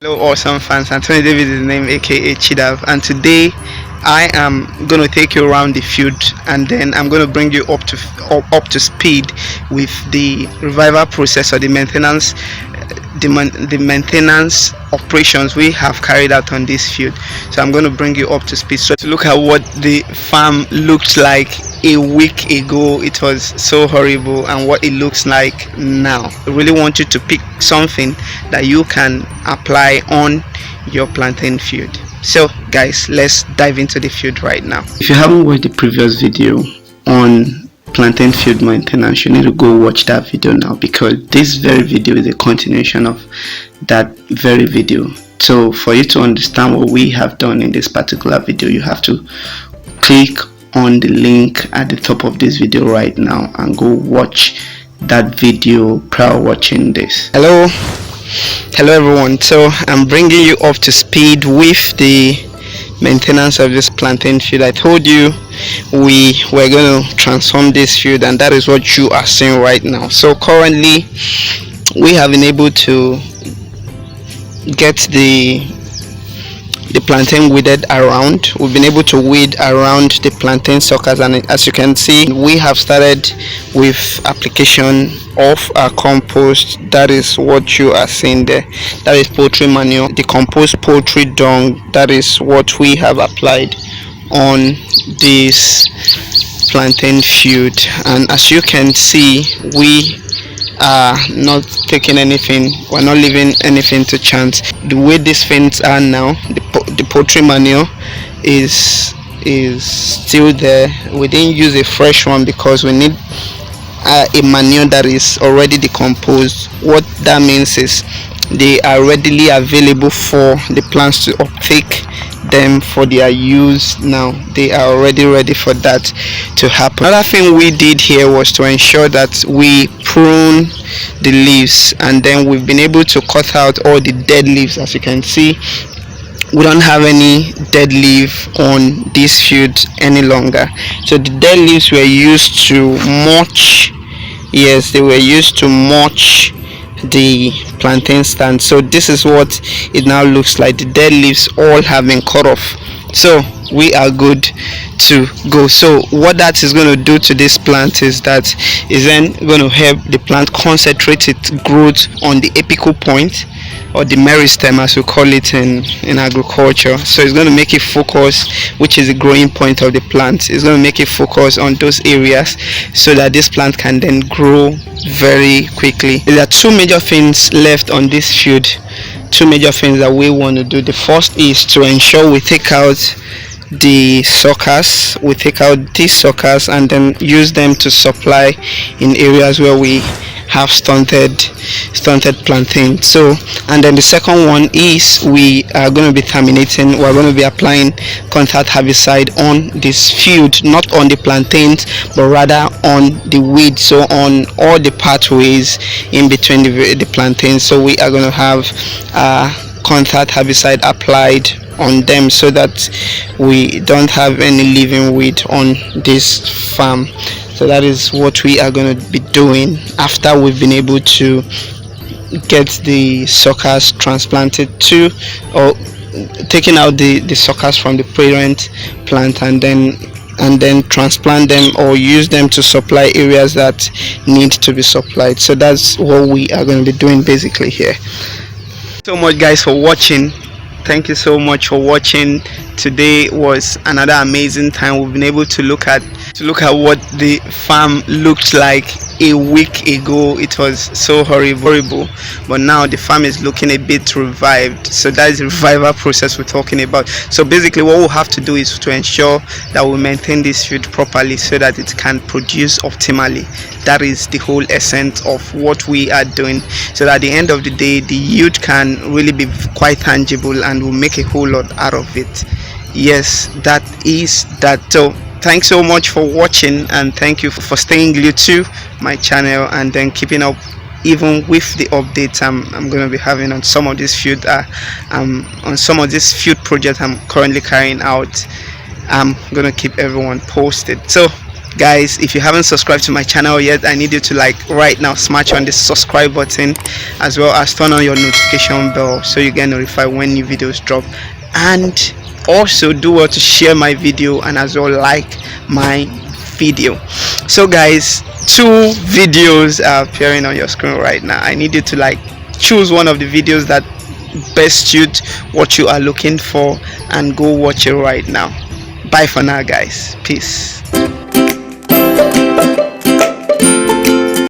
Hello, awesome fans. Anthony David is the name, aka Chidav, and today I am going to take you around the field, and then I'm going to bring you up to speed with the revival process or the maintenance, the maintenance operations we have carried out on this field. So I'm going to bring you up to speed. So to look at what the farm looked like a week ago, it was so horrible, and what it looks like now. I really want you to pick something that you can apply on your plantain field. So guys, let's dive into the field right now. If you haven't watched the previous video on plantain field maintenance, you need to go watch that video now, because this very video is a continuation of that very video. So for you to understand what we have done in this particular video, you have to click on the link at the top of this video right now and go watch that video prior watching this. Hello everyone. So I'm bringing you up to speed with the maintenance of this plantain field. I told you we were going to transform this field, and that is what you are seeing right now. So currently we have been able to get the plantain weeded around. We've been able to weed around the plantain suckers, and as you can see, we have started with application of our compost. That is what you are seeing there. That is poultry manure, decomposed poultry dung. That is what we have applied on this plantain field, and as you can see, we are not taking anything, we're not leaving anything to chance. The way these things are now, the poultry manure is still there. We didn't use a fresh one because we need a manure that is already decomposed. What that means is they are readily available for the plants to uptake them for their use. Now they are already ready for that to happen. Another thing we did here was to ensure that we prune the leaves, and then we've been able to cut out all the dead leaves. As you can see, we don't have any dead leaf on this field any longer. So the dead leaves were used to mulch. Yes, they were used to mulch the plantain stand. So this is what it now looks like. The dead leaves all have been cut off, so we are good to go. So what that is going to do to this plant is that is then going to help the plant concentrate its growth on the apical point, or the meristem as we call it in agriculture. So it's going to make it focus, which is the growing point of the plant. It's going to make it focus on those areas so that this plant can then grow very quickly. There are two major things left on this field, two major things that we want to do. The first is to ensure we take out the suckers. We take out these suckers and then use them to supply in areas where we have stunted plantain. So, and then the second one is we are going to be terminating, we're going to be applying contact herbicide on this field, not on the plantains but rather on the weeds, so on all the pathways in between the plantains. So we are going to have contact herbicide applied on them so that we don't have any living weed on this farm. So that is what we are going to be doing after we've been able to get the suckers transplanted to, or taking out the suckers from the parent plant, and then transplant them or use them to supply areas that need to be supplied. So that's what we are going to be doing basically here. So much guys for watching. Thank you so much for watching. Today was another amazing time. We've been able to look at what the farm looked like a week ago. It was so horrible, but now the farm is looking a bit revived. So that is the revival process we're talking about. So basically what we'll have to do is to ensure that we maintain this field properly so that it can produce optimally. That is the whole essence of what we are doing, so that at the end of the day the yield can really be quite tangible and we'll make a whole lot out of it. Yes, that is that. So thanks so much for watching, and thank you for staying glued to my channel and then keeping up even with the updates I'm going to be having on some of this field on some of this field project I'm currently carrying out. I'm going to keep everyone posted. So Guys, if you haven't subscribed to my channel yet, I need you to right now smash on the subscribe button, as well as turn on your notification bell so you get notified when new videos drop. And also do well to share my video and as well like my video. So guys, 2 videos are appearing on your screen right now. I need you to choose one of the videos that best suit what you are looking for and go watch it right now. Bye for now, guys. Peace.